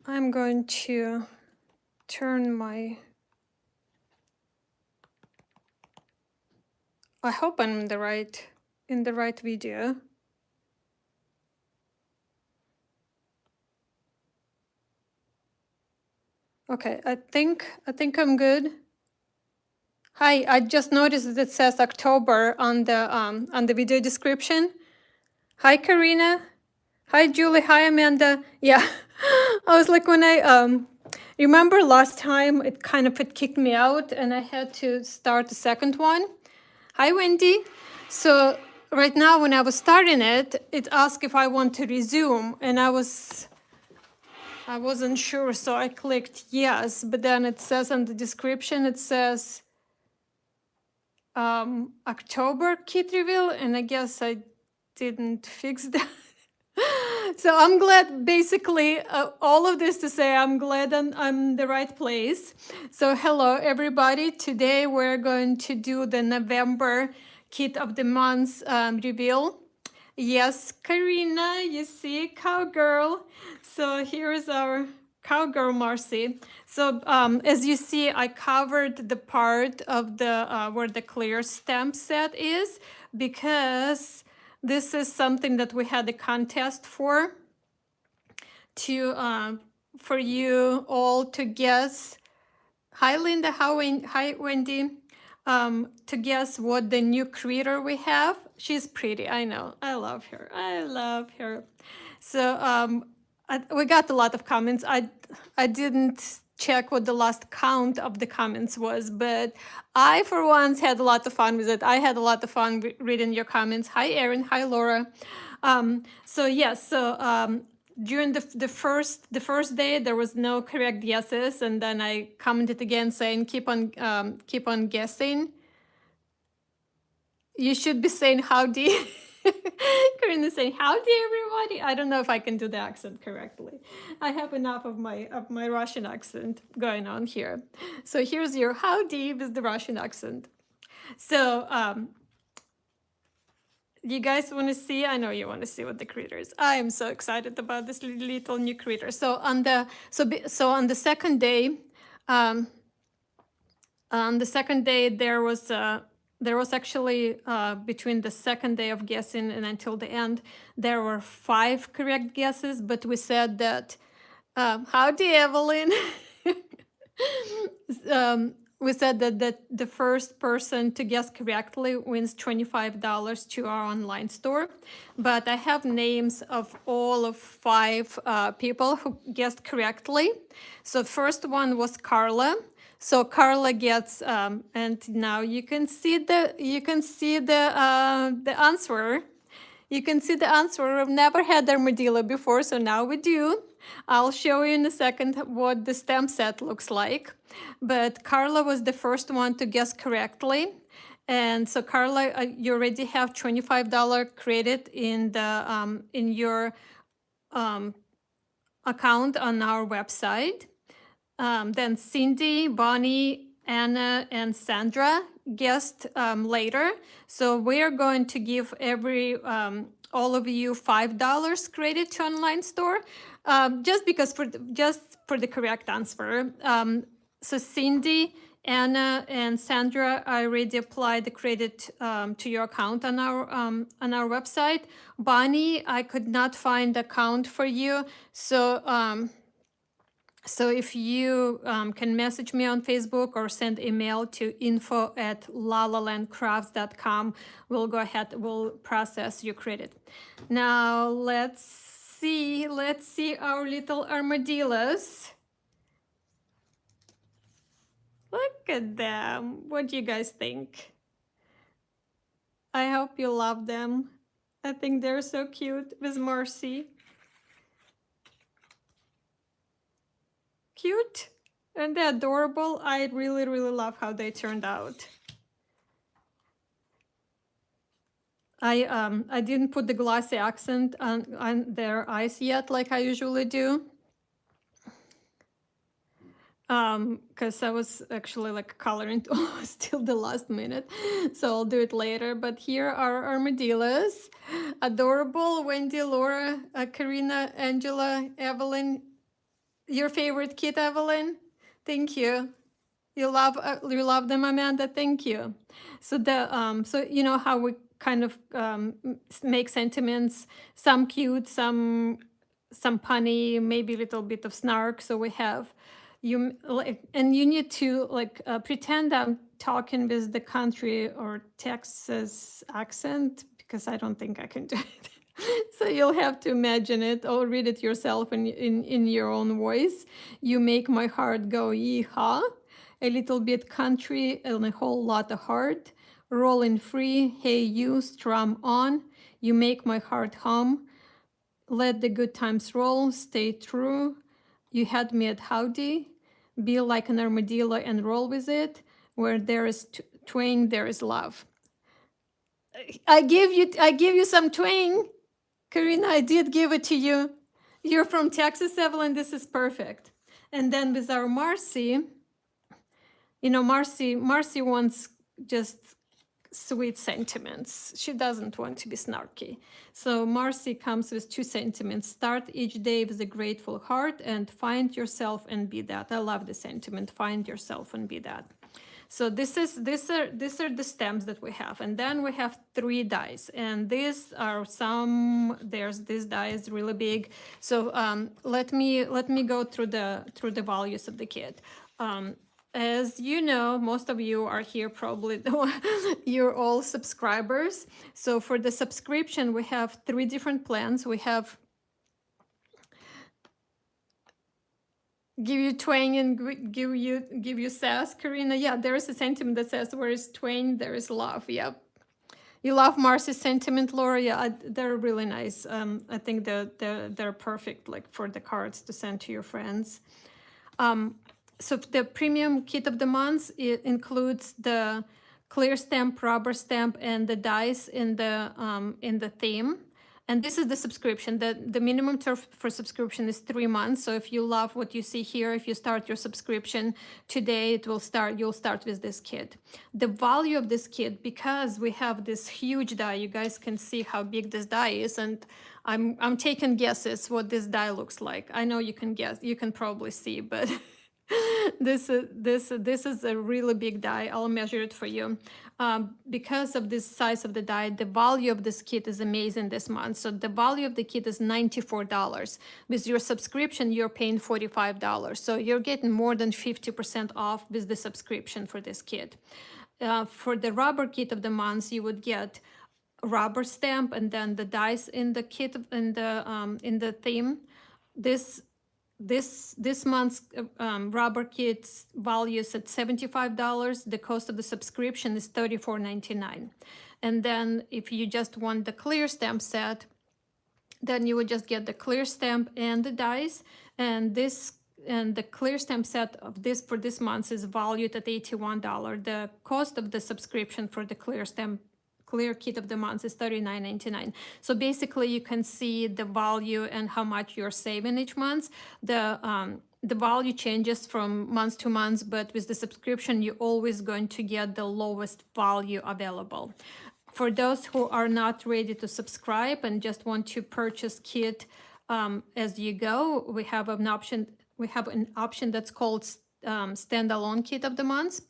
I'm going to turn my... I hope I'm in the right video. Okay, I think I'm good. Hi, I just noticed that it says October on the video description. Hi, Karina. Hi, Julie. Hi, Amanda. Yeah, I was like, when I remember last time, it kicked me out, and I had to start the second one. Hi, Wendy. So right now, when I was starting it, it asked if I want to resume, and I wasn't sure, so I clicked yes. But then it says in the description, it says October kit reveal, and I guess I didn't fix that. So I'm glad, basically, all of this to say, I'm glad I'm in the right place. So hello, everybody. Today we're going to do the November kit of the month reveal. Yes, Karina, you see, cowgirl. So here's our cowgirl, Marcy. So as you see, I covered the part of the where the clear stamp set is, because this is something that we had a contest for you all to guess. Hi, Linda. Hi, Wendy. To guess what the new creator we have. She's pretty. I know. I love her. I love her. So we got a lot of comments. I didn't check what the last count of the comments was, but I, for once, had a lot of fun with it. I had a lot of fun reading your comments. Hi, Erin. Hi, Laura. So yes. So during the first day, there was no correct guesses, and then I commented again saying keep on guessing. You should be saying howdy. Corinne is saying howdy, everybody. I don't know if I can do the accent correctly. I have enough of my Russian accent going on here. So here's your howdy with the Russian accent. So you guys want to see? I know you want to see what the creator is. I am so excited about this little new creator. So on the second day, there was actually between the second day of guessing and until the end, there were 5 correct guesses. But we said that howdy, Evelyn. We said that the first person to guess correctly wins $25 to our online store. But I have names of all of 5 people who guessed correctly. So first one was Carla. So Carla gets, and now you can see the answer. You can see the answer. We've never had armadillo before, so now we do. I'll show you in a second what the stamp set looks like. But Carla was the first one to guess correctly. And so Carla, you already have $25 credit in your account on our website. Then Cindy, Bonnie, Anna, and Sandra guessed later. So we are going to give all of you $5 credit to online store, just for the correct answer. So Cindy, Anna, and Sandra, I already applied the credit to your account on our website. Bonnie, I could not find the account for you, so. So if you can message me on Facebook or send email to info@lalalandcrafts.com, we'll go ahead, we'll process your credit. Now let's see our little armadillos. Look at them. What do you guys think? I hope you love them. I think they're so cute with Marcy. Cute, and they're adorable. I really love how they turned out. I didn't put the glossy accent on their eyes yet, like I usually do, because I was actually like coloring till the last minute, so I'll do it later. But here are armadillos, adorable. Wendy, Laura, Karina, Angela, Evelyn. Your favorite kit, Evelyn? Thank you. You love them, Amanda. Thank you. So so you know how we kind of make sentiments, some cute, some punny, maybe a little bit of snark. So we have you like, and you need to like pretend I'm talking with the country or Texas accent because I don't think I can do it. So you'll have to imagine it or read it yourself in your own voice. You make my heart go yee-haw, a little bit country and a whole lot of heart. Rolling free, hey you, strum on. You make my heart hum. Let the good times roll, stay true. You had me at howdy. Be like an armadillo and roll with it. Where there is twang, there is love. I give you some twang. Karina, I did give it to you. You're from Texas, Evelyn. This is perfect. And then with our Marcy, you know, Marcy wants just sweet sentiments. She doesn't want to be snarky. So Marcy comes with two sentiments. Start each day with a grateful heart and find yourself and be that. I love the sentiment. Find yourself and be that. So these are the stems that we have, and then we have 3 dies, and these are some. There's this die is really big. So let me go through the values of the kit. As you know, most of you are here probably, you're all subscribers. So for the subscription, we have 3 different plans. We have give you twang and give you sass, Karina. Yeah, there is a sentiment that says where is twang, there is love. Yep. You love Marcy's sentiment, Laura. Yeah, they're really nice. I think they're perfect, like for the cards to send to your friends. So the premium kit of the month, it includes the clear stamp, rubber stamp, and the dice in the theme. And this is the subscription. The minimum term for subscription is 3 months. So if you love what you see here, if you start your subscription today, you'll start with this kit. The value of this kit, because we have this huge die, you guys can see how big this die is, and I'm taking guesses what this die looks like. I know you can guess, you can probably see, but this is a really big die. I'll measure it for you. Because of this size of the die, the value of this kit is amazing this month. So the value of the kit is $94. With your subscription, you're paying $45. So you're getting more than 50% off with the subscription for this kit. For the rubber kit of the month, you would get rubber stamp and then the dice in the kit in the theme. This month's rubber kit's values at $75. The cost of the subscription is $34.99. And then if you just want the clear stamp set, then you would just get the clear stamp and the dice. And the clear stamp set of this for this month is valued at $81. The cost of the subscription for the clear kit of the month is $39.99. So basically you can see the value and how much you're saving each month. The value changes from month to month, but with the subscription, you're always going to get the lowest value available. For those who are not ready to subscribe and just want to purchase kit as you go, we have an option. We have an option that's called standalone kit of the month.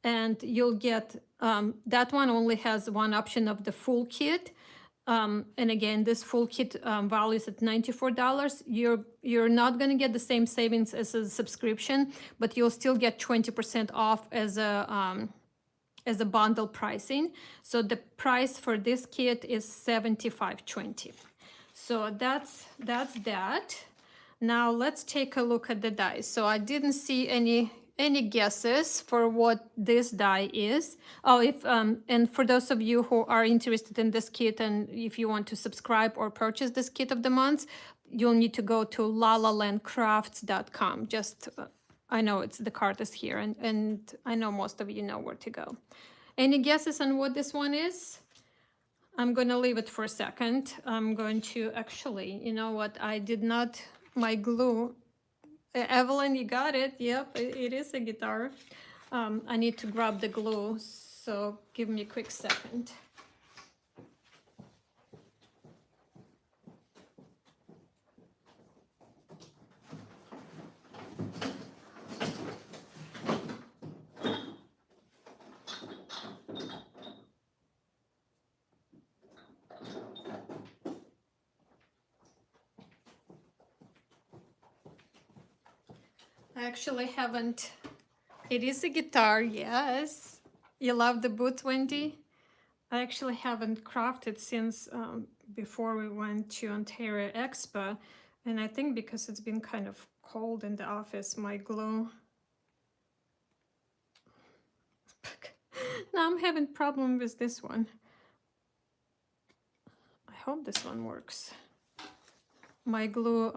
And you'll get, that one only has one option of the full kit. And again, this full kit values at $94. You're not going to get the same savings as a subscription, but you'll still get 20% off as a bundle pricing. So the price for this kit is $75.20. So that's that. Now let's take a look at the dice. So I didn't see any guesses for what this die is. Oh, and for those of you who are interested in this kit and if you want to subscribe or purchase this kit of the month, you'll need to go to lalalandcrafts.com. Just, I know the card is here and I know most of you know where to go. Any guesses on what this one is? I'm going to leave it for a second. I'm going to actually, you know what, I did not, my glue. Evelyn, you got it. Yep, it is a guitar. I need to grab the glue, so give me a quick second. I actually haven't. It is a guitar, yes. You love the boots, Wendy? I actually haven't crafted since before we went to Ontario Expo. And I think because it's been kind of cold in the office, my glue. Now I'm having problem with this one. I hope this one works. My glue,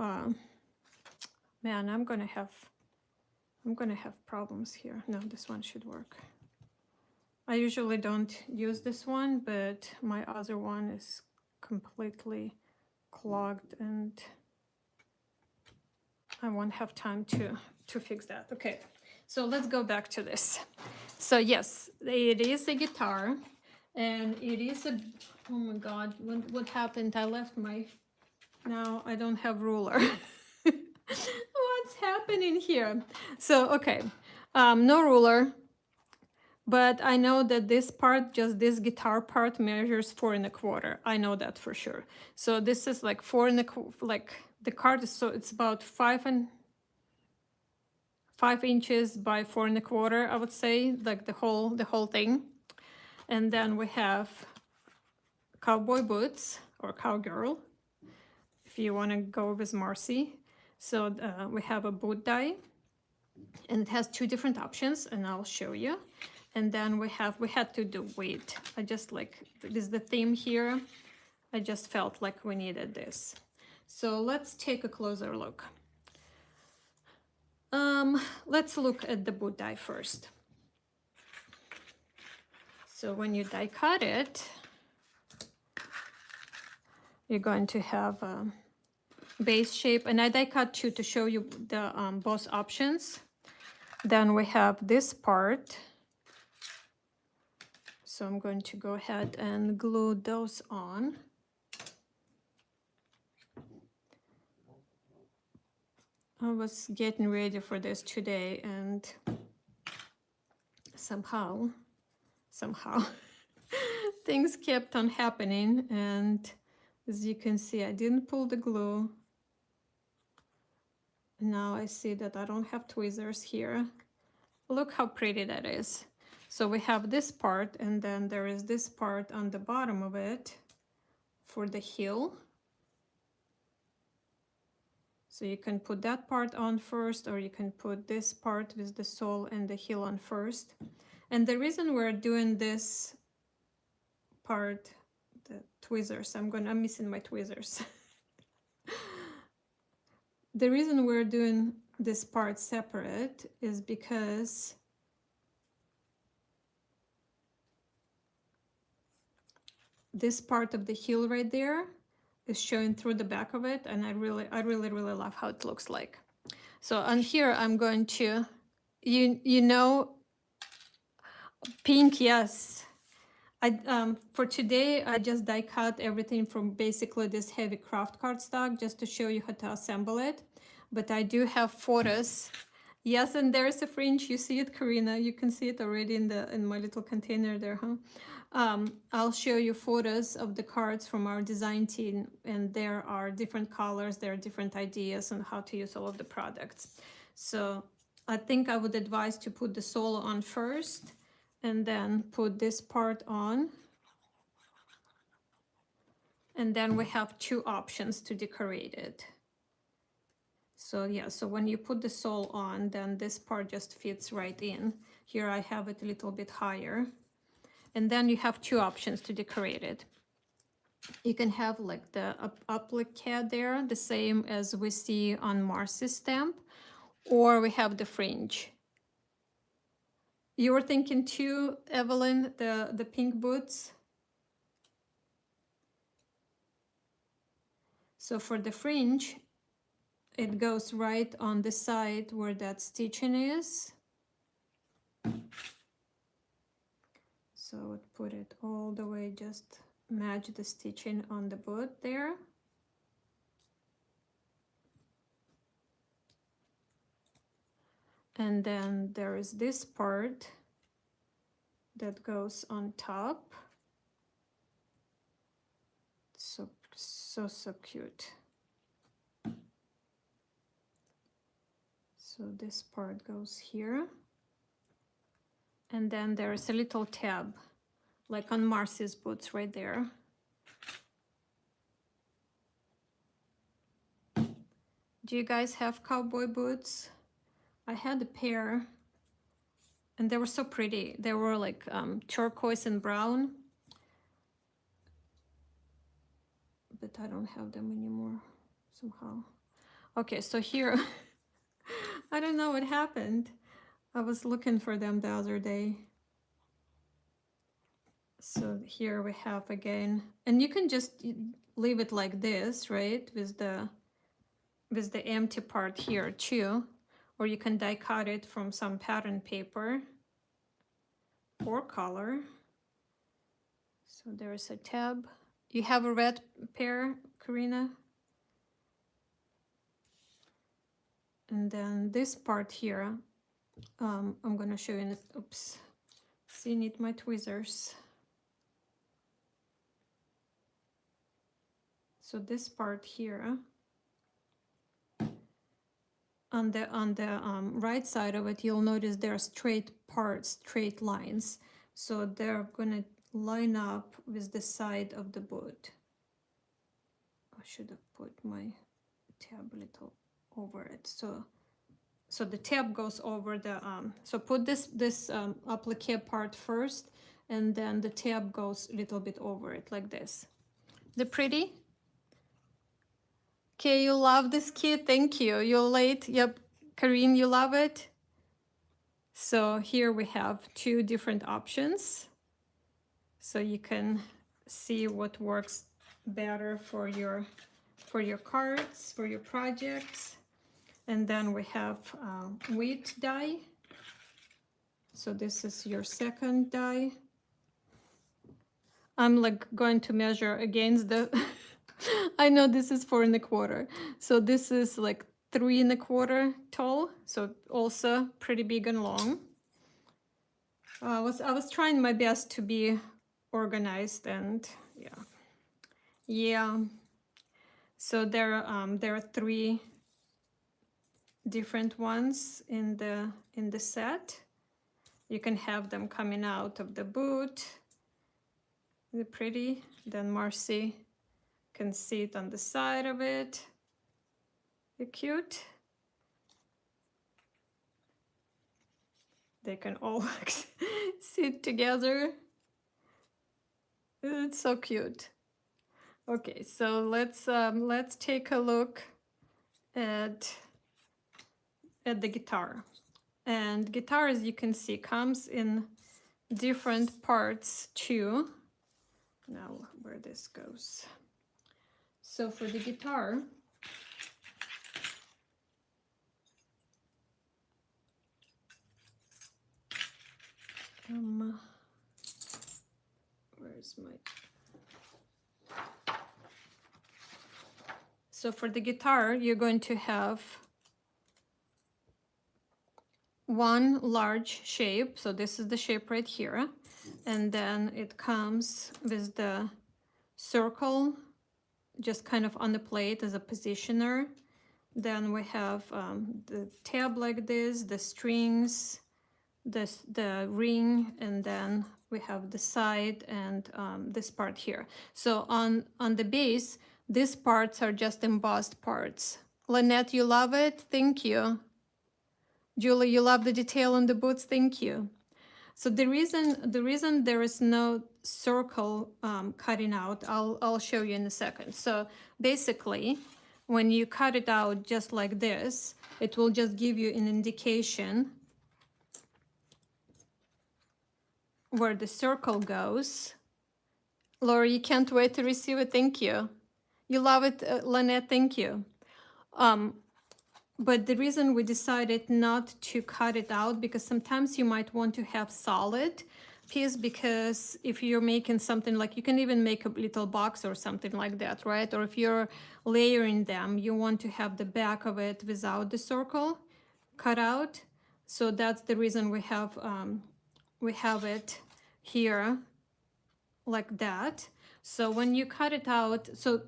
man, I'm gonna have problems here. No, this one should work. I usually don't use this one, but my other one is completely clogged and I won't have time to fix that. Okay, so let's go back to this. So yes, it is a guitar and it is a, oh my God, what happened? I left my, now I don't have ruler. What's happening here? So, okay, no ruler, but I know that this part, just this guitar part measures 4¼ I know that for sure. So this is like 4¼ like the card is, so it's about 5 inches by 4¼ I would say, like the whole thing. And then we have cowboy boots or cowgirl, if you want to go with Marcy. So we have a boot die, and it has 2 different options, and I'll show you. And then we had to do weight. I just like, this is the theme here. I just felt like we needed this. So let's take a closer look. Let's look at the boot die first. So when you die cut it, you're going to have a base shape, and I die cut 2 to show you the both options. Then we have this part. So I'm going to go ahead and glue those on. I was getting ready for this today and somehow things kept on happening, and as you can see, I didn't pull the glue. Now I see that I don't have tweezers here. Look how pretty that is. So we have this part, and then there is this part on the bottom of it for the heel. So you can put that part on first, or you can put this part with the sole and the heel on first. And the reason we're doing this part, the tweezers, I'm missing my tweezers. The reason we're doing this part separate is because this part of the heel right there is showing through the back of it, and I really love how it looks like. So on here I'm going to, you know, pink, yes. For today I just die cut everything from basically this heavy craft cardstock just to show you how to assemble it. But I do have photos. Yes, and there's a fringe. You see it, Karina? You can see it already in my little container there, huh? I'll show you photos of the cards from our design team, and there are different colors, there are different ideas on how to use all of the products. So I think I would advise to put the sole on first and then put this part on. And then we have 2 options to decorate it. So yeah, so when you put the sole on, then this part just fits right in. Here I have it a little bit higher. And then you have 2 options to decorate it. You can have like the applique there, the same as we see on Marcy's stamp, or we have the fringe. You were thinking too, Evelyn, the pink boots? So for the fringe, it goes right on the side where that stitching is. So I would put it all the way, just match the stitching on the boot there. And then there is this part that goes on top. So cute. So this part goes here. And then there's a little tab, like on Marcy's boots right there. Do you guys have cowboy boots? I had a pair, and they were so pretty. They were like turquoise and brown, but I don't have them anymore somehow. Okay, so here, I don't know what happened. I was looking for them the other day. So here we have again, and you can just leave it like this, right? With the empty part here too, or you can die cut it from some pattern paper or color. So there's a tab. You have a red pair, Karina? And then this part here, I'm gonna show you, oops, see, need my tweezers. So this part here, on the right side of it, you'll notice there are straight parts, straight lines. So they're gonna line up with the side of the boot. I should have put my tab a little over it. So the tab goes over the so put this applique part first, and then the tab goes a little bit over it like this. The pretty? Okay, you love this kit. Thank you. You're late. Yep, Karine, you love it. So here we have two different options, so you can see what works better for your cards, for your projects. And then we have wheat dye. So this is your second dye. I'm like going to measure against the, I know this is 4 1/4. So this is like 3 1/4 tall. So also pretty big and long. I was trying my best to be organized, and yeah. So there are 3 different ones in the set. You can have them coming out of the boot. They're pretty. Then Marcy can sit on the side of it. They're cute. They can all sit together. It's so cute. Okay, so let's take a look at the guitar. And guitar, as you can see, comes in different parts too. Now where this goes. So for the guitar, where's my, so for the guitar, you're going to have one large shape. So this is the shape right here. And then it comes with the circle just kind of on the plate as a positioner. Then we have the tab like this, the strings, the ring, and then we have the side and this part here. So on the base, these parts are just embossed parts. Lynette, you love it? Thank you. Julie, you love the detail on the boots? Thank you. So the reason there is no circle cutting out, I'll show you in a second. So basically, when you cut it out just like this, it will just give you an indication where the circle goes. Laura, you can't wait to receive it. Thank you. You love it, Lynette. Thank you. But the reason we decided not to cut it out, because sometimes you might want to have solid piece, because if you're making something like, you can even make a little box or something like that, right? Or if you're layering them, you want to have the back of it without the circle cut out. So that's the reason we have it here like that. So when you cut it out, so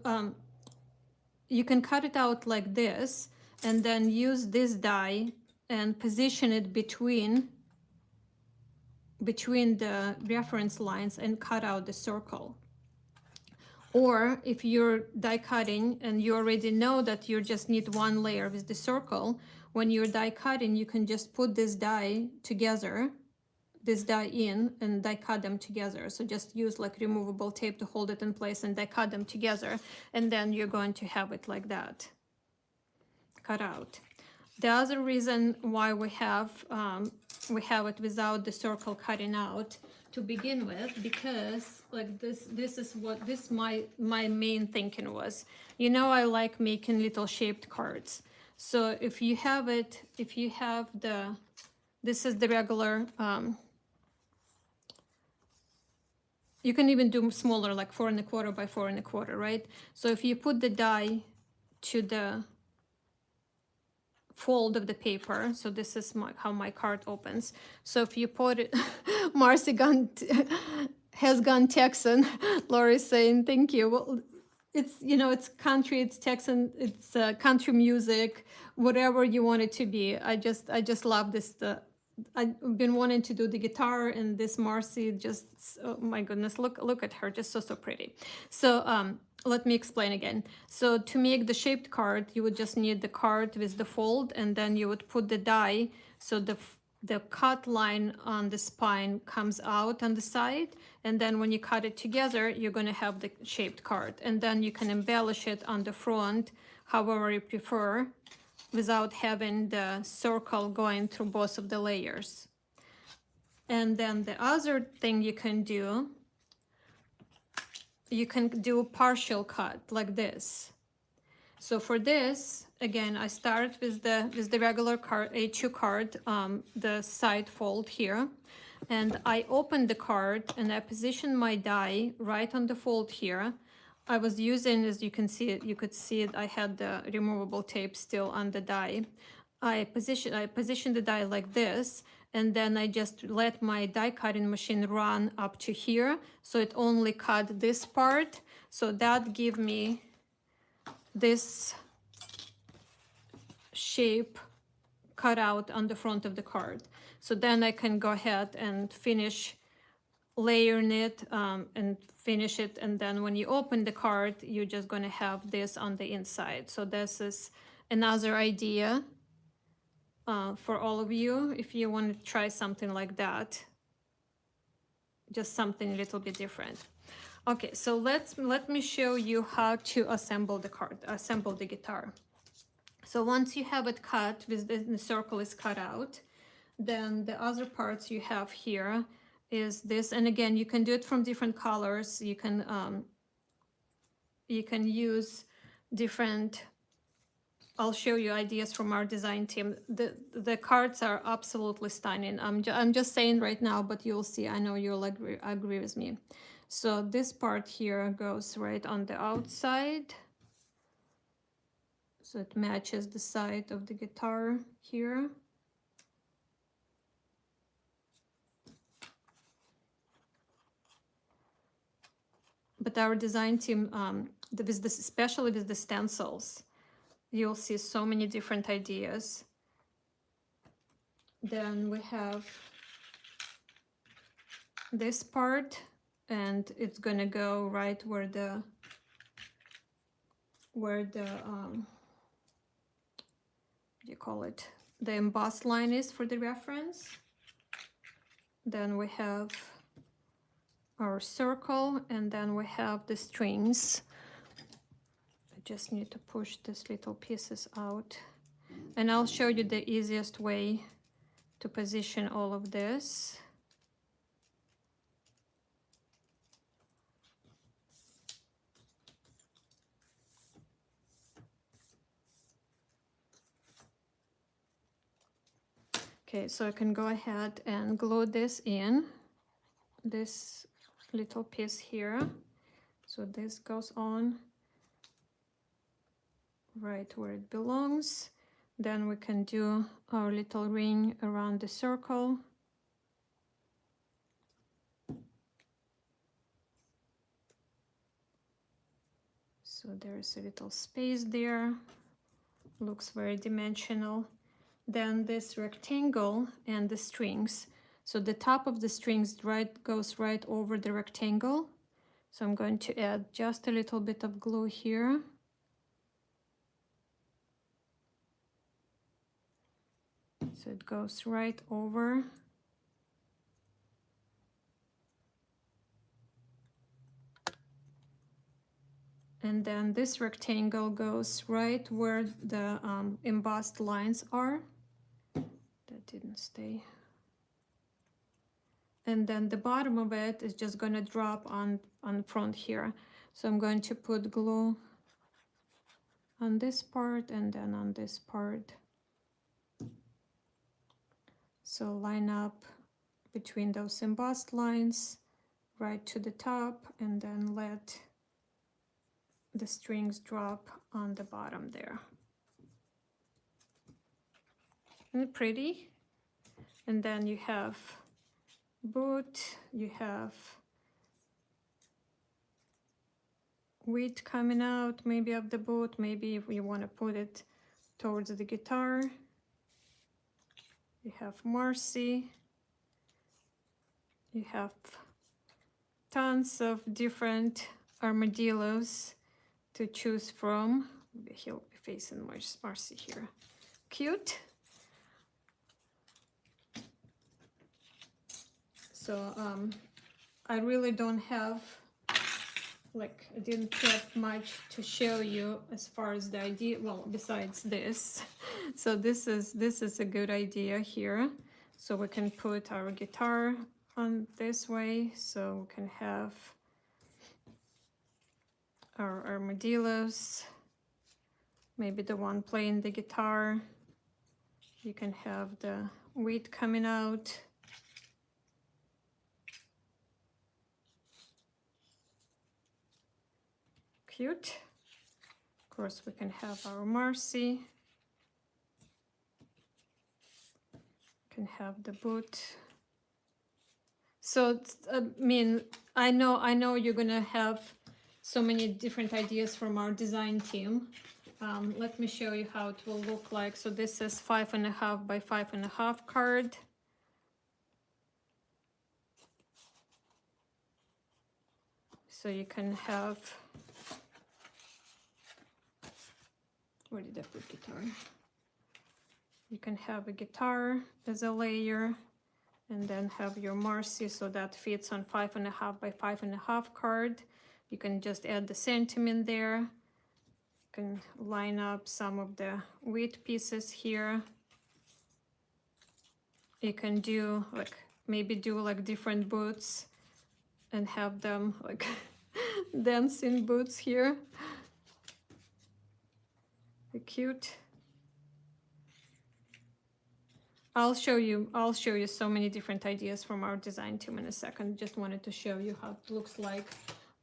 you can cut it out like this, and then use this die and position it between the reference lines and cut out the circle. Or if you're die cutting and you already know that you just need one layer with the circle, when you're die cutting, you can just put this die together, this die in, and die cut them together. So just use like removable tape to hold it in place and die cut them together, and then you're going to have it like that, cut out. The other reason why we have it without the circle cutting out to begin with, because like this is what my main thinking was. You know, I like making little shaped cards. So if you have this is the regular, you can even do smaller, like 4 1/4 by 4 1/4, right? So if you put the die to the fold of the paper, so this is how my card opens. So if you put it, Marcy has gone Texan. Lori's saying thank you. Well, it's, you know, it's country, it's Texan, it's country music, whatever you want it to be. I just love this. I've been wanting to do the guitar, and this Marcy just, oh my goodness, look at her, just so pretty. So let me explain again. So to make the shaped card, you would just need the card with the fold, and then you would put the die, so the cut line on the spine comes out on the side, and then when you cut it together, you're going to have the shaped card, and then you can embellish it on the front however you prefer, without having the circle going through both of the layers. And then the other thing you can do partial cut like this. So for this, again, I start with the regular card, A2 card, the side fold here, and I open the card and I position my die right on the fold here. I was using, as you could see it, I had the removable tape still on the die. I position the die like this, and then I just let my die cutting machine run up to here, so it only cut this part. So that give me this shape cut out on the front of the card. So then I can go ahead and finish layering it and finish it, and then when you open the card, you're just going to have this on the inside. So this is another idea for all of you if you want to try something like that, just something a little bit different. Okay, so let me show you how to assemble the guitar. So once you have it cut, with the circle is cut out, then the other parts you have here is this. And again, you can do it from different colors. You can use different, I'll show you ideas from our design team. The cards are absolutely stunning. I'm just saying right now, but you'll see, I know you'll agree with me. So this part here goes right on the outside. So it matches the side of the guitar here. But our design team, especially with the stencils, you'll see so many different ideas. Then we have this part, and it's gonna go right where the what do you call it, the embossed line is for the reference. Then we have our circle, and then we have the strings. I just need to push these little pieces out, and I'll show you the easiest way to position all of this. Okay, so I can go ahead and glue this in, this little piece here. So this goes on right where it belongs. Then we can do our little ring around the circle. So there's a little space there. Looks very dimensional. then this rectangle and the strings. So the top of the strings goes right over the rectangle. So I'm going to add just a little bit of glue here. So it goes right over. And then this rectangle goes right where the embossed lines are. That didn't stay. And then the bottom of it is just going to drop on front here. So I'm going to put glue on this part and then on this part. So line up between those embossed lines right to the top, and then let the strings drop on the bottom there. Isn't it pretty? And then you have boot, you have wheat coming out maybe of the boot, maybe if you want to put it towards the guitar. You have Marcy, you have tons of different armadillos to choose from. Maybe he'll be facing Marcy here. Cute. So I really don't have, like, I didn't have much to show you as far as the idea, well, besides this. So this is a good idea here. So we can put our guitar on this way, so we can have our armadillos, maybe the one playing the guitar. You can have the wheat coming out. Cute. Of course, we can have our Marcy. Can have the boot. So I mean, I know you're gonna have so many different ideas from our design team. Let me show you how it will look like. So this is 5.5 by 5.5 card. So you can have, where did I put guitar? You can have a guitar as a layer, and then have your Marcy, so that fits on 5.5 by 5.5 card. You can just add the sentiment there. You can line up some of the wheat pieces here. You can do like, maybe do like different boots and have them like dancing boots here. They're cute. I'll show you so many different ideas from our design team in a second. Just wanted to show you how it looks like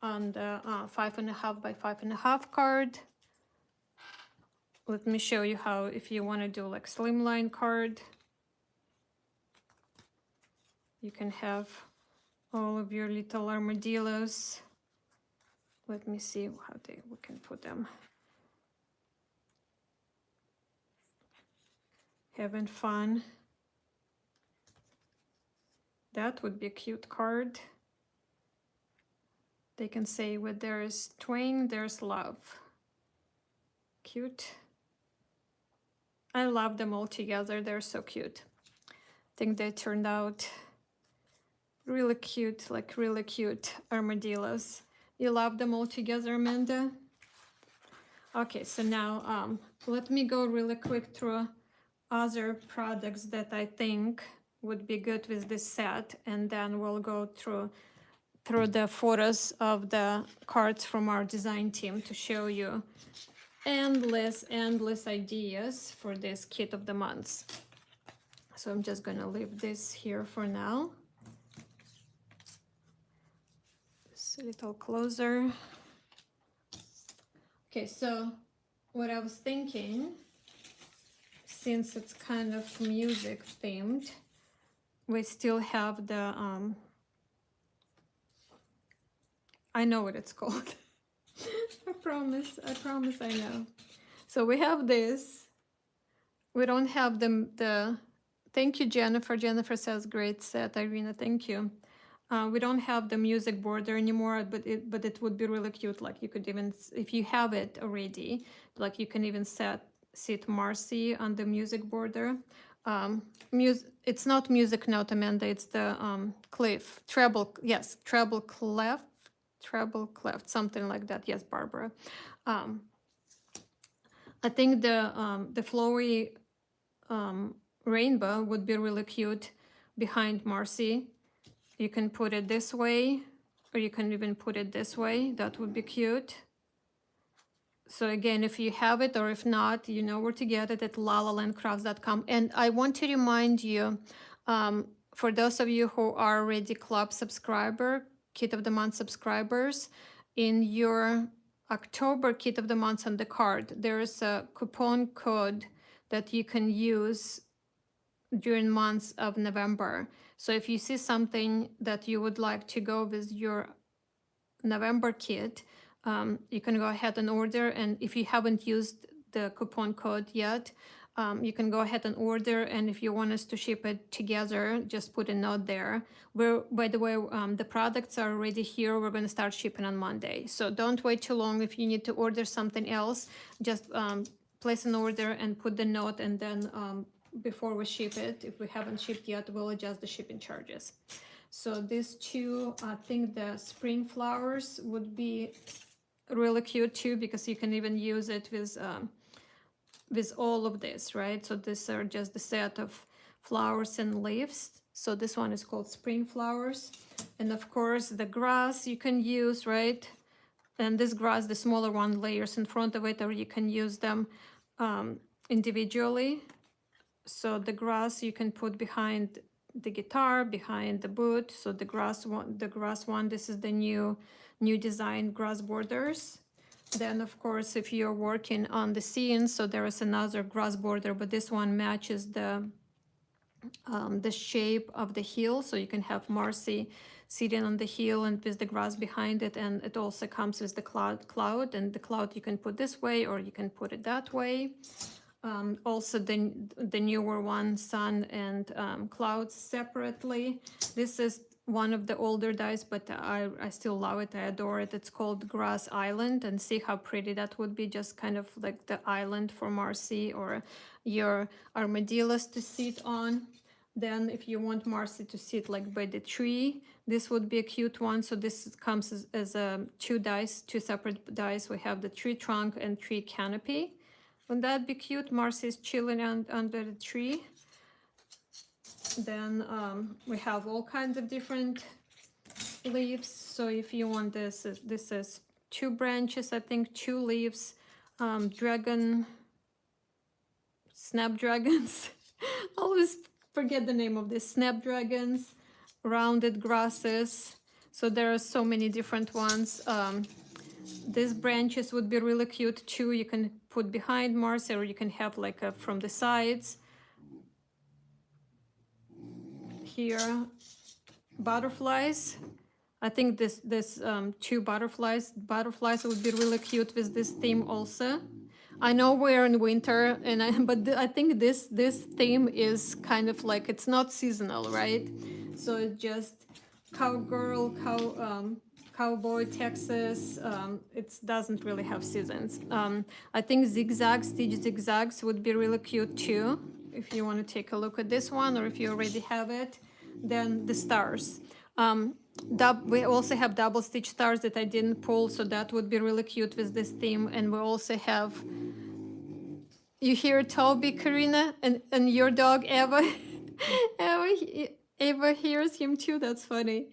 on the 5.5 by 5.5 card. Let me show you how, if you want to do like slimline card, you can have all of your little armadillos. Let me see how we can put them. Having fun. That would be a cute card. They can say, where there is twain, there's love. Cute. I love them all together. They're so cute. I think they turned out really cute, like really cute armadillos. You love them all together, Amanda? Okay, so now let me go really quick through other products that I think would be good with this set, and then we'll go through the photos of the cards from our design team to show you endless ideas for this kit of the months. So I'm just gonna leave this here for now. Just a little closer. Okay, so what I was thinking, since it's kind of music themed, we still have the I know what it's called. I promise I know. So we have this, we don't have the thank you, Jennifer. Jennifer says great set. Irina, thank you. We don't have the music border anymore, but it would be really cute. Like you could even, if you have it already, like you can even sit Marcy on the music border. It's not music note, Amanda. It's the clef, treble. Yes, treble clef, something like that. Yes, Barbara. Um, I think the flowy rainbow would be really cute behind Marcy. You can put it this way, or you can even put it this way. That would be cute. So again, if you have it, or if not, you know where to get it at lalalandcrafts.com. And I want to remind you, for those of you who are already club subscriber, Kit of the Month subscribers, in your October Kit of the Month on the card, there is a coupon code that you can use during months of November. So if you see something that you would like to go with your November kit, you can go ahead and order. And if you haven't used the coupon code yet, you can go ahead and order. And if you want us to ship it together, just put a note there. By the way, the products are already here. We're going to start shipping on Monday. So don't wait too long. If you need to order something else, just place an order and put the note, and then before we ship it, if we haven't shipped yet, we'll adjust the shipping charges. So these two, I think the spring flowers would be really cute too, because you can even use it with all of this, right? So these are just the set of flowers and leaves. So this one is called spring flowers. And of course the grass you can use, right? And this grass, the smaller one, layers in front of it, or you can use them individually. So the grass you can put behind the guitar, behind the boot. So the grass one, this is the new design grass borders. Then of course, if you're working on the scenes, so there is another grass border, but this one matches the shape of the hill. So you can have Marcy sitting on the hill and with the grass behind it, and it also comes with the cloud, and the cloud you can put this way or you can put it that way. Also the newer one, sun and clouds separately. This is one of the older dies, but I still love it. I adore it. It's called Grass Island, and see how pretty that would be, just kind of like the island for Marcy or your armadillos to sit on. Then if you want Marcy to sit like by the tree, this would be a cute one. So this comes as two separate dice. We have the tree trunk and tree canopy. Wouldn't that be cute? Marcy's chilling under the tree. Then we have all kinds of different leaves. So if you want this is 2 branches, I think 2 leaves, snapdragons. I always forget the name of this. Snapdragons, rounded grasses. So there are so many different ones. These branches would be really cute too. You can put behind Marcy, or you can have like from the sides. Here, butterflies. I think this 2 butterflies would be really cute with this theme also. I know we're in winter, but I think this theme is kind of like, it's not seasonal, right? So it's just cowgirl, cowboy, Texas. It doesn't really have seasons. I think stitch zigzags would be really cute too, if you want to take a look at this one, or if you already have it. Then the stars. We also have double stitch stars that I didn't pull, so that would be really cute with this theme. And we also have, you hear Toby, Karina, and your dog Eva. Eva hears him too. That's funny.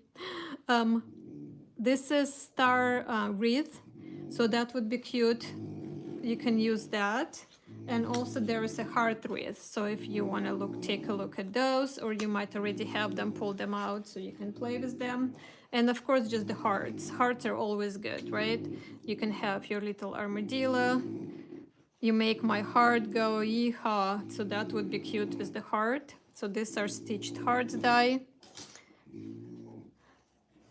This is star wreath, so that would be cute. You can use that. And also there is a heart wreath. So if you want to take a look at those, or you might already have them, pull them out so you can play with them. And of course, just the hearts. Hearts are always good, right? You can have your little armadillo. You make my heart go yeehaw. So that would be cute with the heart. So these are stitched hearts die.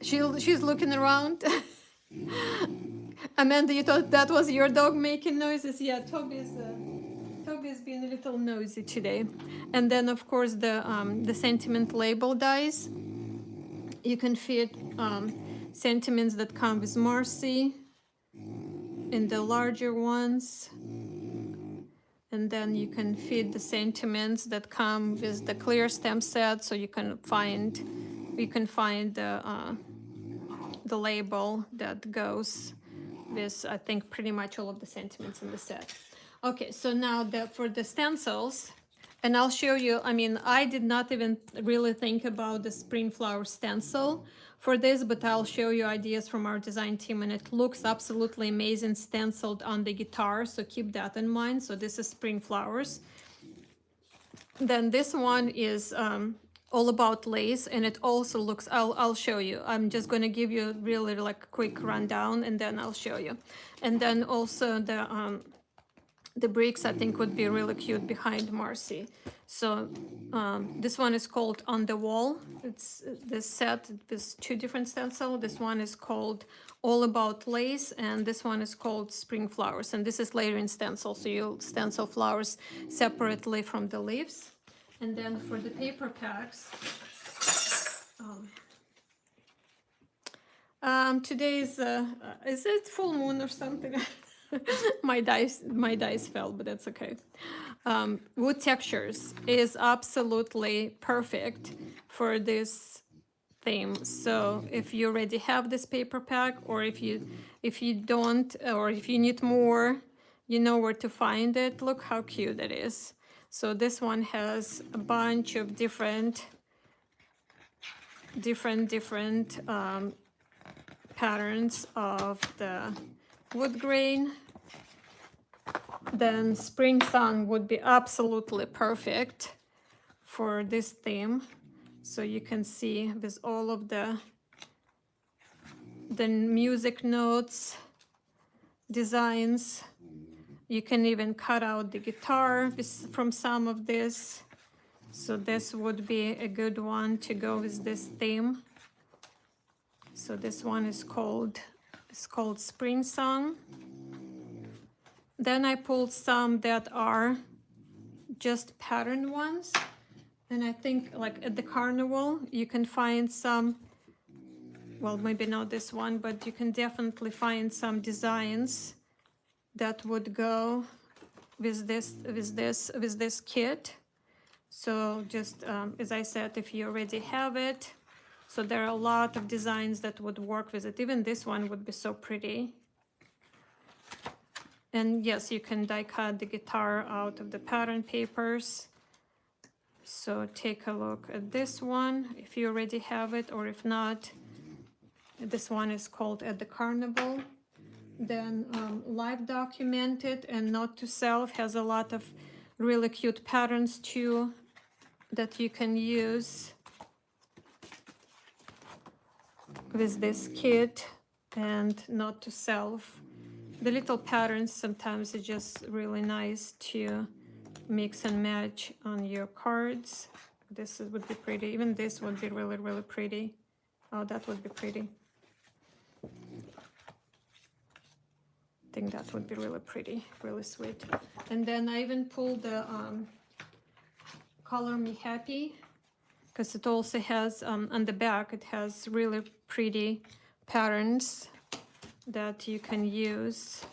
She's looking around. Amanda, you thought that was your dog making noises? Yeah, Toby's being a little little noisy today. And then of course the sentiment label dies. You can fit sentiments that come with Marcy in the larger ones. And then you can feed the sentiments that come with the clear stem set, so you can find the label that goes with, I think, pretty much all of the sentiments in the set. Okay, so now for the stencils, and I'll show you, I mean, I did not even really think about the spring flower stencil for this, but I'll show you ideas from our design team, and it looks absolutely amazing stenciled on the guitar, so keep that in mind. So this is spring flowers. Then this one is all about lace, and it also looks, I'll show you. I'm just going to give you really like a quick rundown, and then I'll show you. And then also the bricks, I think, would be really cute behind Marcy. So this one is called On the Wall. It's this set with 2 different stencils. This one is called All About Lace, and this one is called Spring Flowers. And this is layering stencil, so you'll stencil flowers separately from the leaves. And then for the paper packs, today is it full moon or something? my dice fell, but that's okay. Wood textures is absolutely perfect for this theme. So if you already have this paper pack, or if you don't, or if you need more, you know where to find it. Look how cute it is. So this one has a bunch of different patterns of the wood grain. Then Spring Sun would be absolutely perfect for this theme. So you can see with all of the music notes, designs. You can even cut out the guitar from some of this. So this would be a good one to go with this theme. So this one is called Spring Song. Then I pulled some that are just pattern ones. And I think like at the carnival, you can find some, well, maybe not this one, but you can definitely find some designs that would go with this kit. So just as I said, if you already have it, so there are a lot of designs that would work with it. Even this one would be so pretty. And yes, you can die cut the guitar out of the pattern papers. So take a look at this one if you already have it, or if not, this one is called At the Carnival. Then Live Documented and Not to Self has a lot of really cute patterns too that you can use with this kit. And Not to Self, the little patterns sometimes are just really nice to mix and match on your cards. This would be pretty. Even this would be really, really pretty. Oh, that would be pretty. I think that would be really pretty, really sweet. And then I even pulled the Color Me Happy, because it also has, on the back, it has really pretty patterns that you can use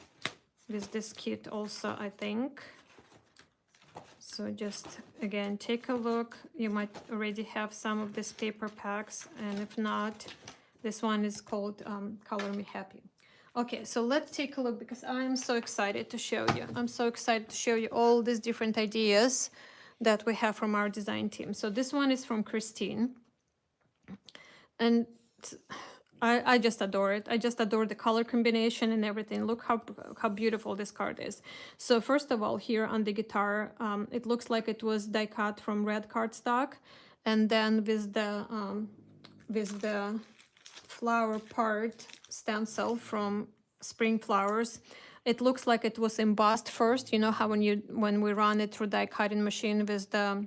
with this kit also, I think. So just, again, take a look. You might already have some of these paper packs, and if not, this one is called Color Me Happy. Okay, so let's take a look, because I'm so excited to show you. I'm so excited to show you all these different ideas that we have from our design team. So this one is from Christine. And I just adore it. I just adore the color combination and everything. Look how beautiful this card is. So first of all, here on the guitar, it looks like it was die cut from red cardstock, and then with the flower part stencil from Spring Flowers, it looks like it was embossed first. You know how when we run it through die cutting machine with the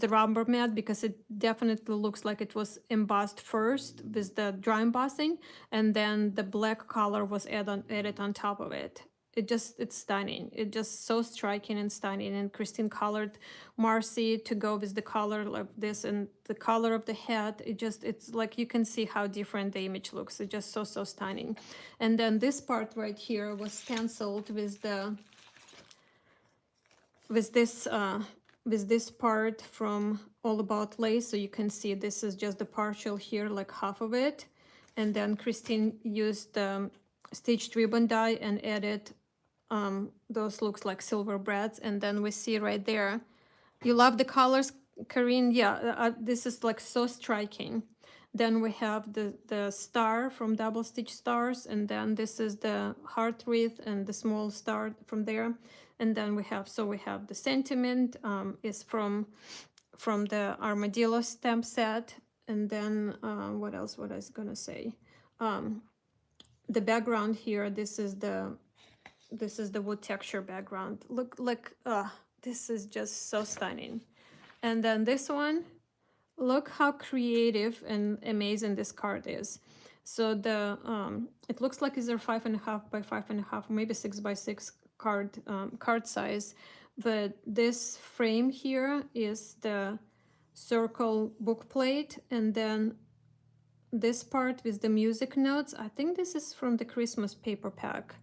rubber mat, because it definitely looks like it was embossed first with the dry embossing, and then the black color was added on top of it. it's stunning. It's just so striking and stunning. And Christine colored Marcy to go with the color of this and the color of the head. It's like you can see how different the image looks. It's just so stunning. And then this part right here was stenciled with the with this part from All About Lace. So you can see this is just the partial here, like half of it. And then Christine used stitched ribbon dye and added those looks like silver brads. And then we see right there, you love the colors, Karine? Yeah, this is like so striking. Then we have the star from Double Stitch Stars, and then this is the heart wreath and the small star from there. And then we have the sentiment is from the armadillo stamp set. And then what else? What I was gonna say? The background here. This is the wood texture background. Look like this is just so stunning. And then this one, look how creative and amazing this card is. So it looks like it's a 5.5 by 5.5, maybe 6 by 6 card size. But this frame here is the circle book plate, and then this part with the music notes. I think this is from the Christmas paper pack.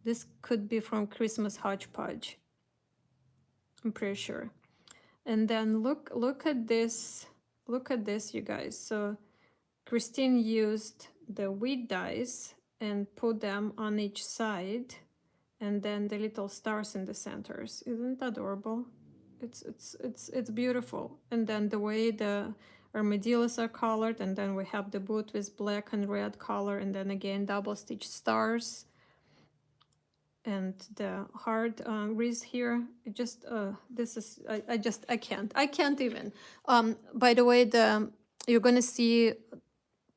This could be from Christmas Hodgepodge. I'm pretty sure. And then look at this. Look at this, you guys. So Christine used the wheat dice and put them on each side, and then the little stars in the centers. Isn't that adorable? It's beautiful. And then the way the armadillos are colored, and then we have the boot with black and red color, and then again double stitch stars. And the heart wreath here. It just this is I can't even. By the way, you're gonna see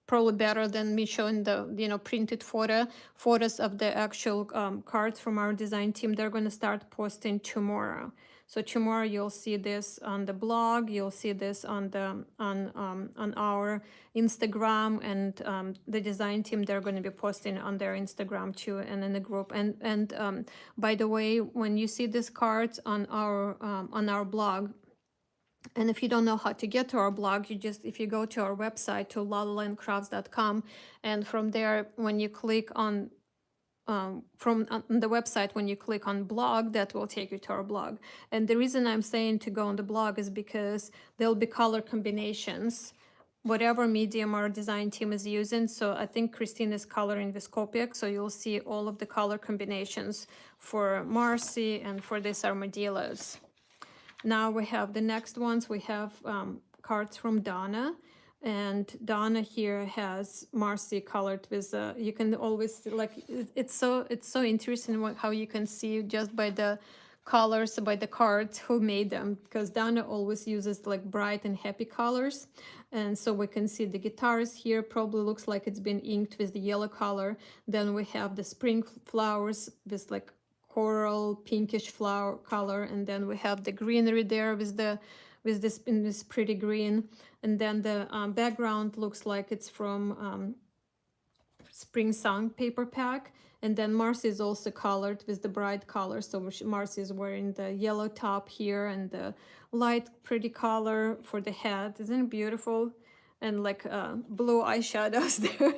probably better than me showing the printed photos of the actual cards from our design team. They're going to start posting tomorrow. So tomorrow you'll see this on the blog, you'll see this on our Instagram, and the design team, they're going to be posting on their Instagram too, and in the group. And by the way, when you see these cards on our blog, and if you don't know how to get to our blog, if you go to our website, to lalalandcrafts.com, and from there, when you click on from the website, when you click on blog, that will take you to our blog. And the reason I'm saying to go on the blog is because there'll be color combinations, whatever medium our design team is using. So I think Christine is coloring with Copic, so you'll see all of the color combinations for Marcy and for these armadillos. Now we have the next ones. We have cards from Donna, and Donna here has Marcy colored with. You can always see, like it's so interesting how you can see just by the colors, by the cards, who made them, because Donna always uses like bright and happy colors. And so we can see the guitars here probably looks like it's been inked with the yellow color. Then we have the spring flowers with like coral pinkish flower color, and then we have the greenery there with this pretty green. And then the background looks like it's from Spring Song paper pack. And then Marcy is also colored with the bright color, so Marcy is wearing the yellow top here and the light pretty color for the head. Isn't it beautiful? And like blue eyeshadows there.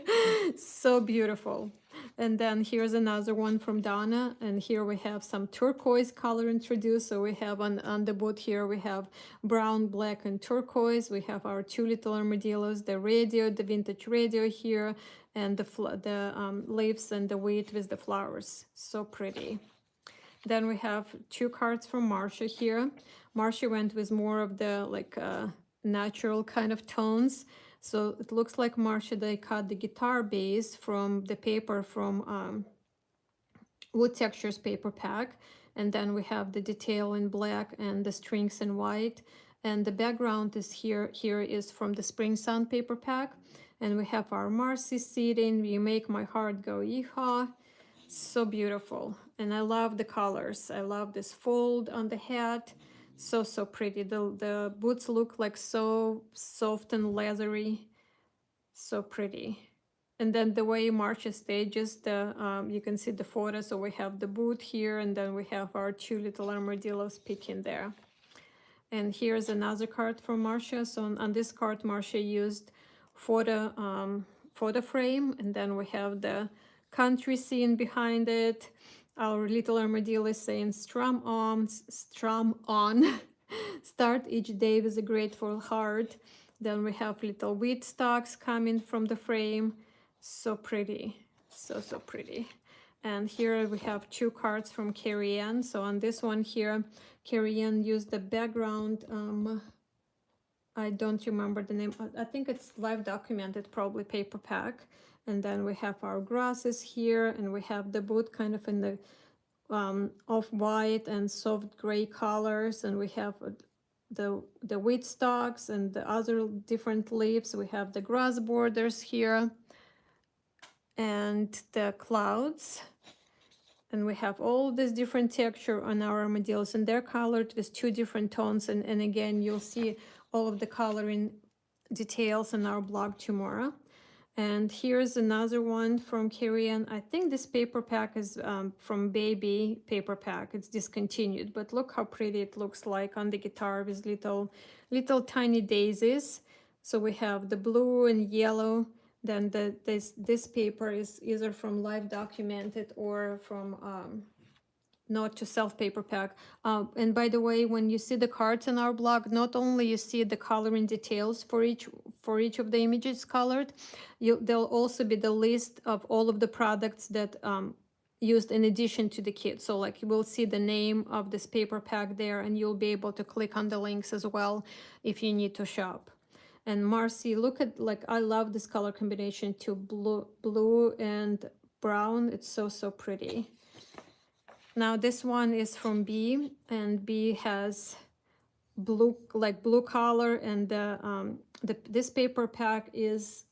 So beautiful. And then here's another one from Donna, and here we have some turquoise color introduced. So we have on the boot here, we have brown, black, and turquoise. We have our two little armadillos, the radio, the vintage radio here, and the leaves and the wheat with the flowers. So pretty. Then we have two cards from Marcia here. Marcia went with more of the like natural kind of tones. So it looks like Marcia, they cut the guitar bass from the paper from Wood Textures paper pack. And then we have the detail in black and the strings in white. And the background is here is from the Spring Sun paper pack. And we have our Marcy sitting, You Make My Heart Go Yeehaw. So beautiful. And I love the colors. I love this fold on the hat. So pretty. The boots look like so soft and leathery. So pretty. And then the way Marcia stages the, you can see the photo. So we have the boot here, and then we have our two little armadillos peeking there. And here's another card from Marcia. So on this card, Marcia used photo frame, and then we have the country scene behind it. Our little armadillo is saying strum on, start each day with a grateful heart. Then we have little wheat stalks coming from the frame. So pretty, so pretty. And here we have two cards from Carrie Ann. So on this one here, Carrie Ann used the background. I don't remember the name. I think it's live documented, probably paper pack. And then we have our grasses here, and we have the boot kind of in the off-white and soft gray colors, and we have the wheat stalks and the other different leaves. We have the grass borders here and the clouds. And we have all this different texture on our armadillos, and they're colored with two different tones. And again, you'll see all of the coloring details in our blog tomorrow. And here's another one from Carrie Ann. I think this paper pack is from Baby Paper Pack. It's discontinued, but look how pretty it looks like on the guitar with little tiny daisies. So we have the blue and yellow. Then this paper is either from Live Documented or from Note to Self paper pack. And by the way, when you see the cards in our blog, not only you see the coloring details for each of the images colored, there'll also be the list of all of the products that used in addition to the kit. So like you will see the name of this paper pack there, and you'll be able to click on the links as well if you need to shop. And Marcy, look at, like, I love this color combination too, blue and brown. It's so pretty. Now this one is from B, and B has blue color, and this paper pack is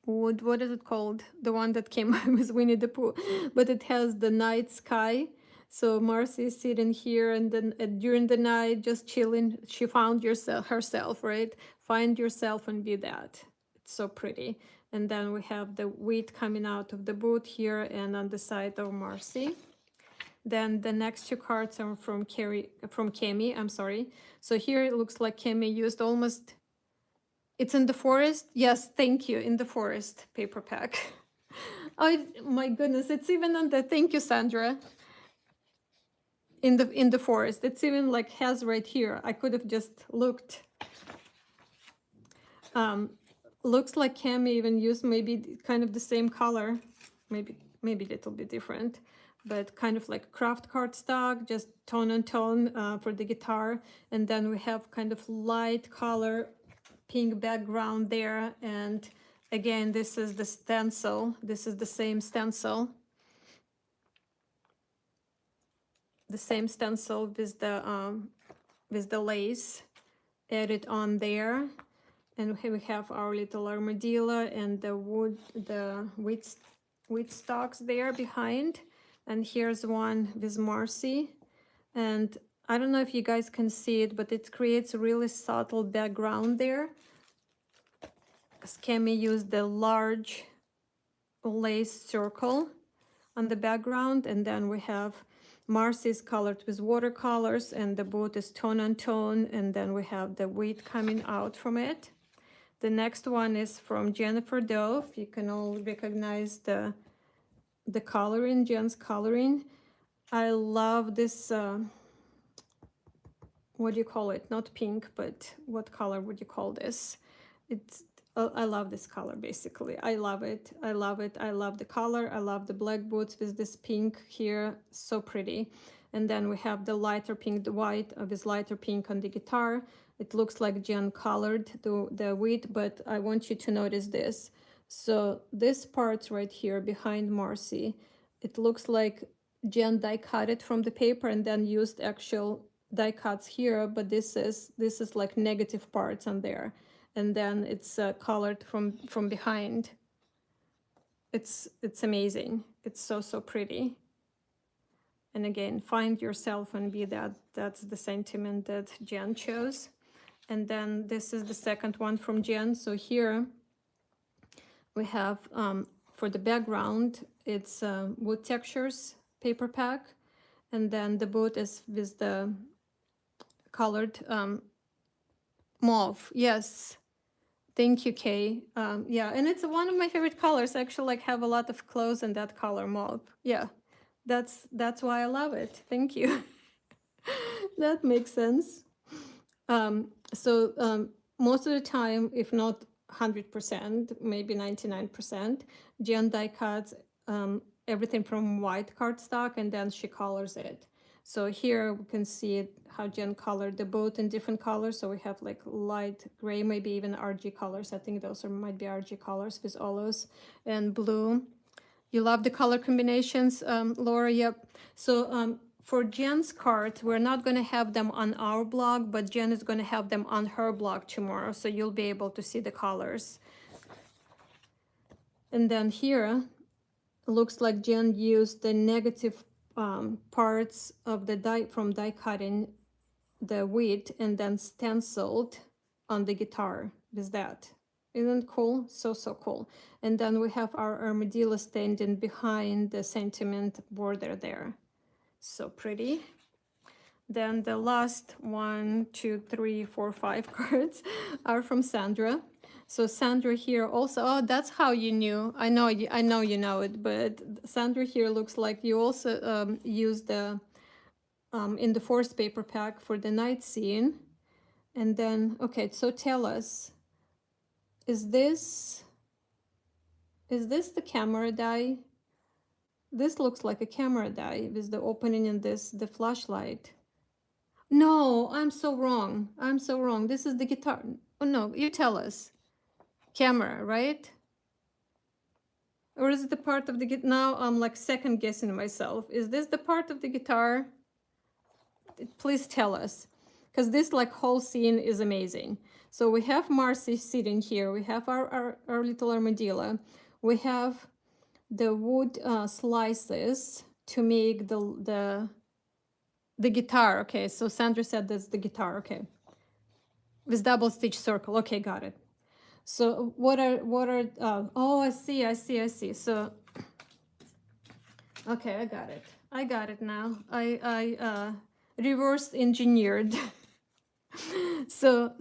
wood. What is it called? The one that came with Winnie the Pooh, but it has the night sky. So Marcy is sitting here, and then during the night, just chilling. She found herself, right? Find yourself and be that. It's so pretty. And then we have the wheat coming out of the boot here and on the side of Marcy. Then the next two cards are from Kemi, I'm sorry. So here it looks like Kemi used almost, it's in the forest. Yes, thank you, in the forest paper pack. Oh my goodness, it's even on the, thank you, Sandra. In the forest, it's even like has right here. I could have just looked. Looks like Kemi even used maybe kind of the same color, maybe a little bit different, but kind of like craft cardstock, just tone on tone for the guitar. And then we have kind of light color, pink background there. And again, this is the stencil. This is the same stencil. The same stencil with the lace added on there. And we have our little armadillo and the wheat stalks there behind. And here's one with Marcy. And I don't know if you guys can see it, but it creates a really subtle background there. Because Kemi used the large lace circle on the background. And then we have Marcy's colored with watercolors, and the boot is tone on tone. And then we have the wheat coming out from it. The next one is from Jennifer Dove. You can all recognize the coloring, Jen's coloring. I love this, what do you call it? Not pink, but what color would you call this? It's, I love this color, basically. I love it. I love it. I love the color. I love the black boots with this pink here. So pretty. And then we have the lighter pink, the white of this lighter pink on the guitar. It looks like Jen colored the wheat, but I want you to notice this. So this part right here behind Marcy, it looks like Jen die cut it from the paper and then used actual die cuts here, but this is like negative parts on there. And then it's colored from behind. It's amazing. It's so pretty. And again, find yourself and be that. That's the sentiment that Jen chose. And then this is the second one from Jen. So here we have for the background, it's wood textures paper pack, and then the boot is with the colored mauve. Yes, thank you, Kay. Yeah, and it's one of my favorite colors. I actually like have a lot of clothes in that color mauve. Yeah, that's why I love it. Thank you. That makes sense. So most of the time, if not 100%, maybe 99%, Jen die cuts everything from white cardstock and then she colors it. So here we can see how Jen colored the boat in different colors. So we have like light gray, maybe even RG colors. I think those are might be RG colors with olives and blue. You love the color combinations, Laura? Yep. So for Jen's cards, we're not going to have them on our blog, but Jen is going to have them on her blog tomorrow. So you'll be able to see the colors. And then here, it looks like Jen used the negative parts of the die from die cutting the wheat and then stenciled on the guitar with that. Isn't cool? So cool. And then we have our armadillo standing behind the sentiment border there. So pretty. Then the last 1, 2, 3, 4, 5 cards are from Sandra. So Sandra here also, oh, that's how you knew. I know you know it, but Sandra here looks like you also used the in the forced paper pack for the night scene. And then, okay, so tell us, is this the camera die? This looks like a camera die with the opening and the flashlight. No, I'm so wrong. I'm so wrong. This is the guitar. Oh no, you tell us. Camera, right? Or is it the part of the guitar? Now I'm like second guessing myself. Is this the part of the guitar? Please tell us. Because this like whole scene is amazing. So we have Marcy sitting here. We have our little armadillo. We have the wood slices to make the guitar. Okay, so Sandra said that's the guitar. Okay, with double stitch circle. Okay, got it. So what are oh, I see. So okay, I got it now. I reverse engineered. So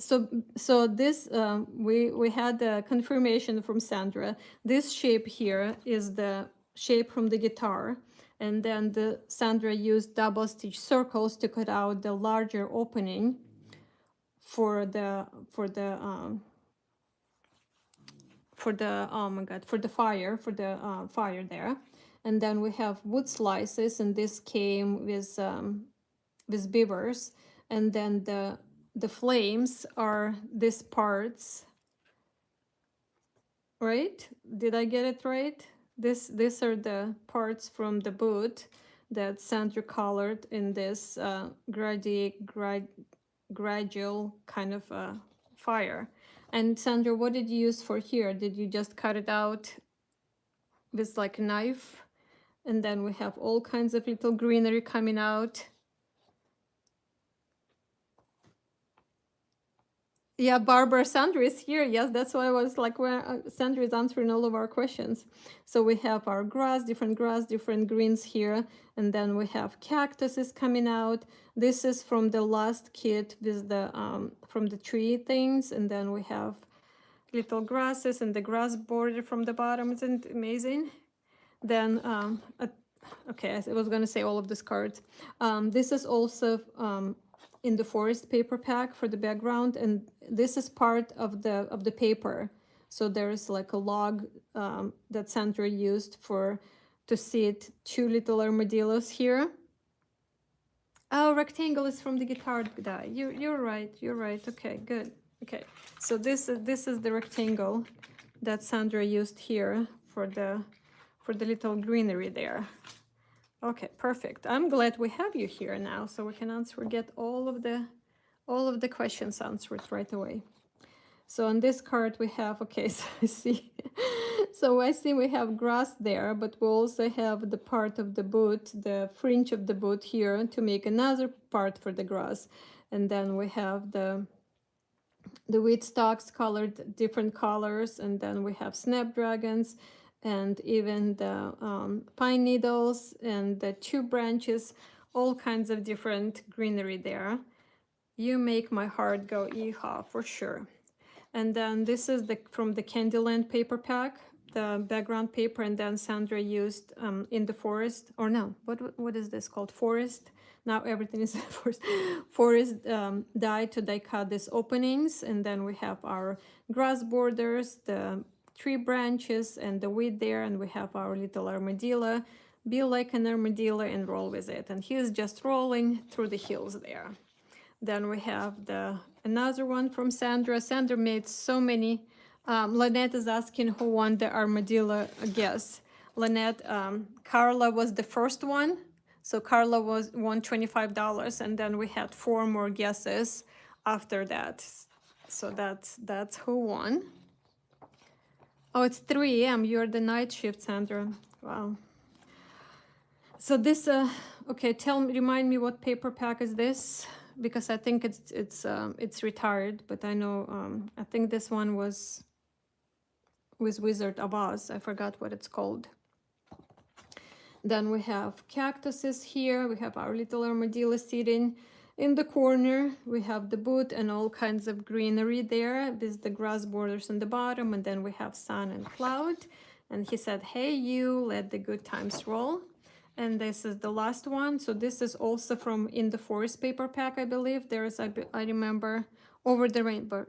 this we had a confirmation from Sandra. This shape here is the shape from the guitar, and then Sandra used double stitch circles to cut out the larger opening for the oh my god, for the fire there. And then we have wood slices, and this came with beavers. And then the flames are these parts, right? Did I get it right? These are the parts from the boot that Sandra colored in this gradual kind of fire. And Sandra, what did you use for here? Did you just cut it out with like a knife? And then we have all kinds of little greenery coming out. Yeah, Barbara, Sandra is here. Yes, that's why I was like, where Sandra is answering all of our questions. So we have our grass, different greens here. And then we have cactuses coming out. This is from the last kit with the from the tree things. And then we have little grasses and the grass border from the bottom. Isn't it amazing? Then okay, I was going to say all of these cards. This is also in the forest paper pack for the background, and this is part of the paper. So there's like a log that Sandra used to sit 2 little armadillos here. Oh, rectangle is from the guitar die. You're right. Okay, good. Okay, so this is the rectangle that Sandra used here for the little greenery there. Okay, perfect. I'm glad we have you here now, so we can get all of the questions answered right away. So on this card we have, okay, so I see we have grass there, but we also have the part of the boot, the fringe of the boot here to make another part for the grass. And then we have the the wheat stalks colored different colors, and then we have snapdragons and even the pine needles and the two branches, all kinds of different greenery there. You make my heart go yeehaw for sure. And then this is the from the Candyland paper pack, the background paper, and then Sandra used in the forest, or no, what is this called? Forest. Now everything is forest. Forest dye to die cut these openings, and then we have our grass borders, the tree branches, and the weed there, and we have our little armadillo. Be like an armadillo and roll with it, and he is just rolling through the hills there. Then we have the another one from Sandra. Sandra made so many. Lynette is asking who won the armadillo guess. Lynette, Carla was the first one. So Carla won $25, and then we had 4 more guesses after that. So that's who won. Oh, it's 3 a.m. You're the night shift, Sandra. Wow. So this, okay, remind me what paper pack is this? Because I think it's retired, but I know I think this one was with Wizard of Oz. I forgot what it's called. Then we have cactuses here. We have our little armadillo sitting in the corner. We have the boot and all kinds of greenery there. This is the grass borders on the bottom, and then we have sun and cloud. And he said, "Hey, you, let the good times roll." And this is the last one. So this is also from In the Forest paper pack, I believe. There's, I remember, Over the Rainbow.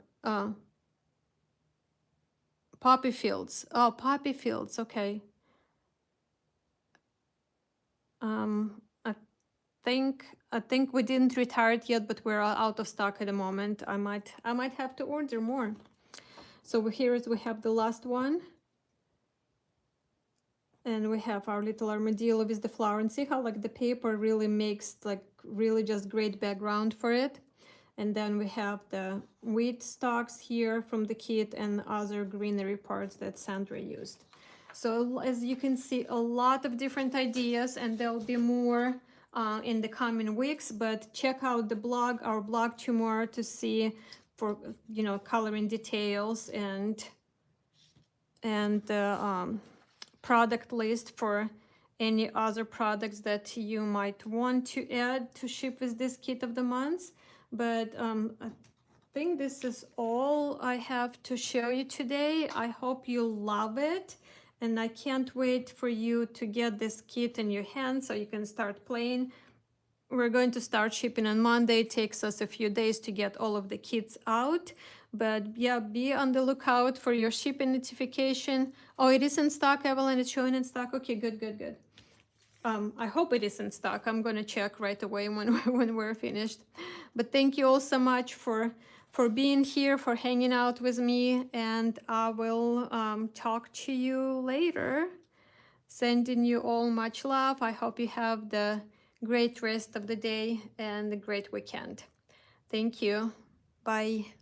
Poppy Fields. Oh, Poppy Fields. Okay. I think we didn't retire it yet, but we're out of stock at the moment. I might have to order more. So we have the last one. And we have our little armadillo with the flower, and see how like the paper really makes like really just great background for it. And then we have the wheat stalks here from the kit and other greenery parts that Sandra used. So as you can see, a lot of different ideas, and there'll be more in the coming weeks, but check out the blog, our blog tomorrow, to see for, you know, coloring details and product list for any other products that you might want to add to ship with this kit of the month. But I think this is all I have to show you today. I hope you love it, and I can't wait for you to get this kit in your hands so you can start playing. We're going to start shipping on Monday. It takes us a few days to get all of the kits out. But yeah, be on the lookout for your shipping notification. Oh, it is in stock, Evelyn. It's showing in stock. Okay, good. I hope it is in stock. I'm going to check right away when we're finished. But thank you all so much for being here, for hanging out with me. And I will talk to you later. Sending you all much love. I hope you have the great rest of the day and a great weekend. Thank you. Bye.